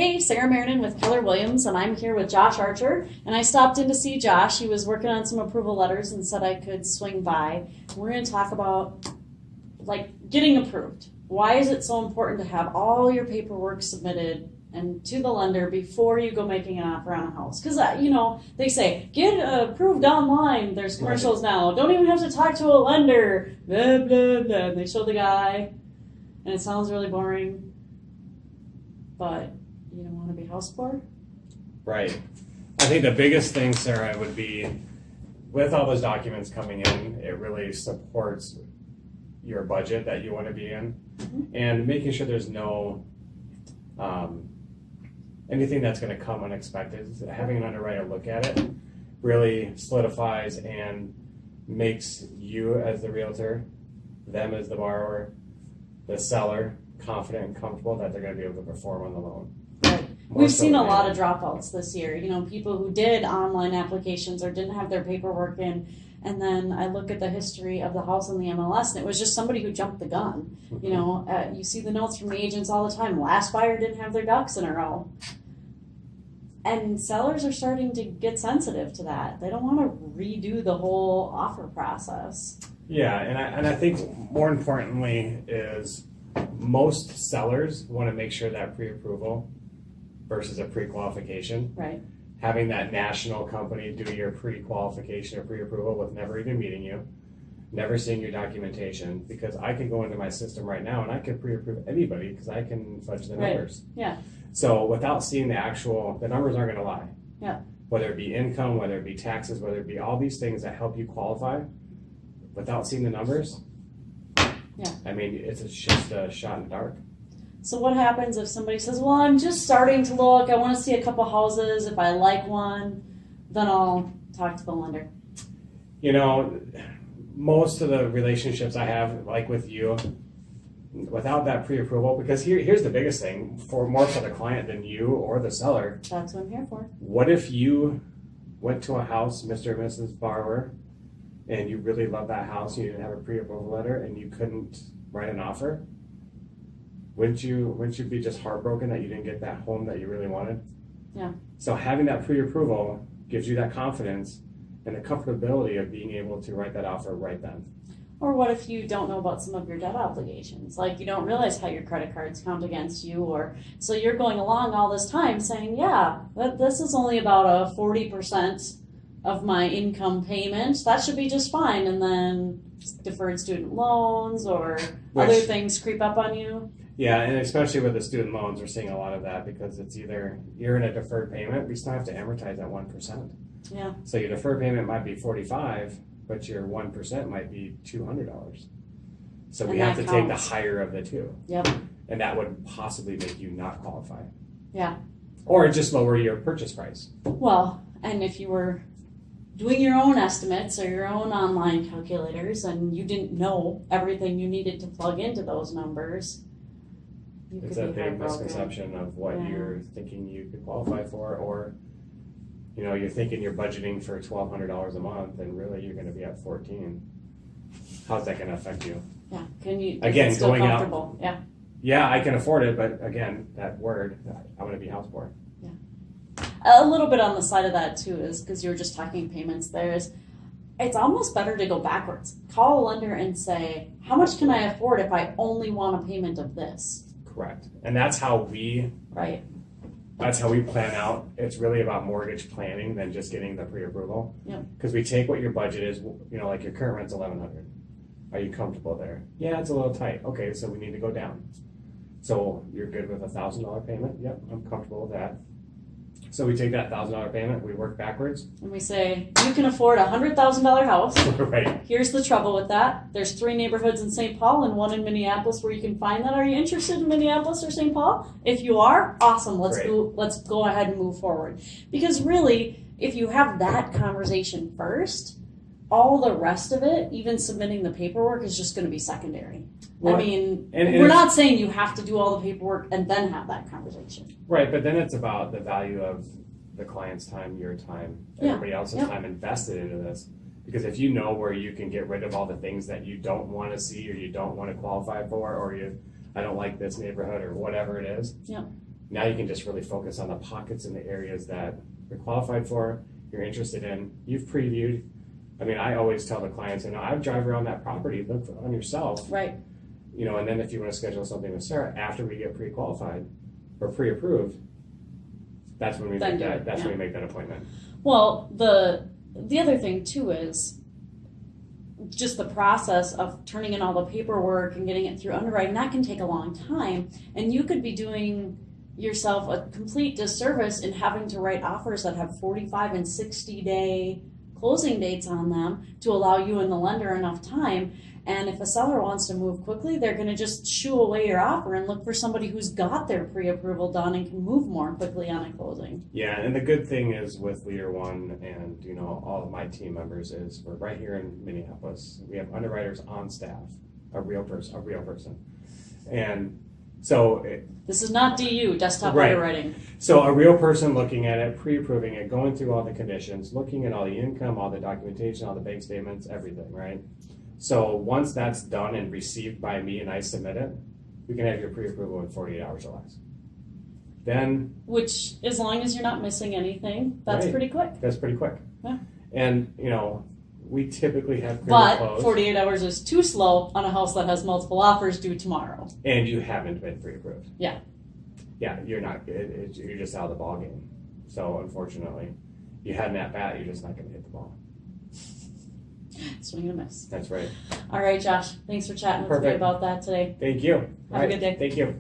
Hey, Sarah Marrinan with Keller Williams, and I'm here with Josh Archer. And I stopped in to see Josh. He was working on some approval letters and said I could swing by. We're going to talk about getting approved. Why is it so important to have all your paperwork submitted and to the lender before you go making an offer on a house? Because they say get approved online. There's commercials now. Don't even have to talk to a lender. Blah blah blah. And they show the guy, and it sounds really boring, but you don't want to be house poor? Right. I think the biggest thing, Sarah, would be with all those documents coming in, it really supports your budget that you want to be in, and making sure there's no anything that's going to come unexpected. Having an underwriter look at it really solidifies and makes you as the realtor, them as the borrower, the seller, confident and comfortable that they're going to be able to perform on the loan. We've seen a lot of dropouts this year. People who did online applications or didn't have their paperwork in, and then I look at the history of the house in the MLS, and it was just somebody who jumped the gun. You see the notes from the agents all the time. Last buyer didn't have their ducks in a row. And sellers are starting to get sensitive to that. They don't want to redo the whole offer process. Yeah, and I think more importantly is most sellers want to make sure that pre-approval versus a pre-qualification. Right. Having that national company do your pre-qualification or pre-approval with never even meeting you, never seeing your documentation, because I can go into my system right now and I can pre-approve anybody because I can fudge the numbers. Yeah. So without seeing the numbers aren't going to lie. Yeah. Whether it be income, whether it be taxes, whether it be all these things that help you qualify, without seeing the numbers, yeah. I mean, it's just a shot in the dark. So what happens if somebody says, well, I'm just starting to look, I want to see a couple houses, if I like one, then I'll talk to the lender? Most of the relationships I have, like with you, without that pre-approval, because here's the biggest thing, more for the client than you or the seller. That's what I'm here for. What if you went to a house, Mr. and Mrs. Borrower, and you really loved that house, you didn't have a pre-approval letter, and you couldn't write an offer? Wouldn't you be just heartbroken that you didn't get that home that you really wanted? Yeah. So having that pre-approval gives you that confidence and the comfortability of being able to write that offer right then. Or what if you don't know about some of your debt obligations? Like you don't realize how your credit cards count against you, or so you're going along all this time saying, yeah, this is only about a 40% of my income payment. That should be just fine. And then deferred student loans or other things creep up on you. Yeah, and especially with the student loans, we're seeing a lot of that because it's either you're in a deferred payment, we still have to amortize that 1%. Yeah. So your deferred payment might be $45, but your 1% might be $200. So we have to take the higher of the two. Yep. And that would possibly make you not qualify. Yeah. Or just lower your purchase price. Well, and if you were doing your own estimates or your own online calculators and you didn't know everything you needed to plug into those numbers, it's a big misconception of what you're thinking you could qualify for, or you're thinking you're budgeting for $1,200 a month and really you're going to be at $1,400. How's that going to affect you? Yeah. Can you again still going comfortable? out? Yeah, I can afford it, but again, that word, I'm going to be house poor. Yeah. A little bit on the side of that too is because you were just talking payments. It's almost better to go backwards. Call a lender and say, how much can I afford if I only want a payment of this? Correct. And that's how we plan out. It's really about mortgage planning than just getting the pre-approval. Yep. Because we take what your budget is, like your current rent's $1,100. Are you comfortable there? Yeah, it's a little tight. Okay, so we need to go down. So you're good with a $1,000 payment? Yep, I'm comfortable with that. So we take that $1,000 payment, we work backwards. And we say, you can afford a $100,000 house. Right. Here's the trouble with that. There's 3 neighborhoods in St. Paul and 1 in Minneapolis where you can find that. Are you interested in Minneapolis or St. Paul? If you are, awesome. Let's go ahead and move forward. Because really, if you have that conversation first, all the rest of it, even submitting the paperwork, is just going to be secondary. Well, we're not saying you have to do all the paperwork and then have that conversation. Right, but then it's about the value of the client's time, your time, everybody else's time invested into this. Because if you know where you can get rid of all the things that you don't want to see or you don't want to qualify for, or I don't like this neighborhood or whatever it is, Now you can just really focus on the pockets and the areas that you're qualified for, you're interested in, you've previewed. I mean, I always tell the clients, I would drive around that property, look on yourself. Right. And then if you want to schedule something with Sarah after we get pre-qualified or pre-approved, that's when we Then make that. When we make that appointment. Well, the other thing too is just the process of turning in all the paperwork and getting it through underwriting. That can take a long time, and you could be doing yourself a complete disservice in having to write offers that have 45 and 60 day closing dates on them to allow you and the lender enough time. And if a seller wants to move quickly, they're going to just shoo away your offer and look for somebody who's got their pre-approval done and can move more quickly on a closing. Yeah, and the good thing is with Leader One and all of my team members is we're right here in Minneapolis. We have underwriters on staff, a real person, and so this is not DU, desktop right. underwriting. So a real person looking at it, pre-approving it, going through all the conditions, looking at all the income, all the documentation, all the bank statements, everything, right? So once that's done and received by me and I submit it, we can have your pre-approval in 48 hours or less. Then, which, as long as you're not missing anything, that's right. pretty quick. That's pretty quick. Yeah. And we typically have but close, 48 hours is too slow on a house that has multiple offers due tomorrow. And you haven't been pre-approved. Yeah. Yeah, you're not. You're just out of the ball game. So unfortunately, you had an at bat. You're just not going to hit the ball. Swing and a miss. That's right. All right, Josh. Thanks for chatting with me about that today. Thank you. Have a good day. Thank you.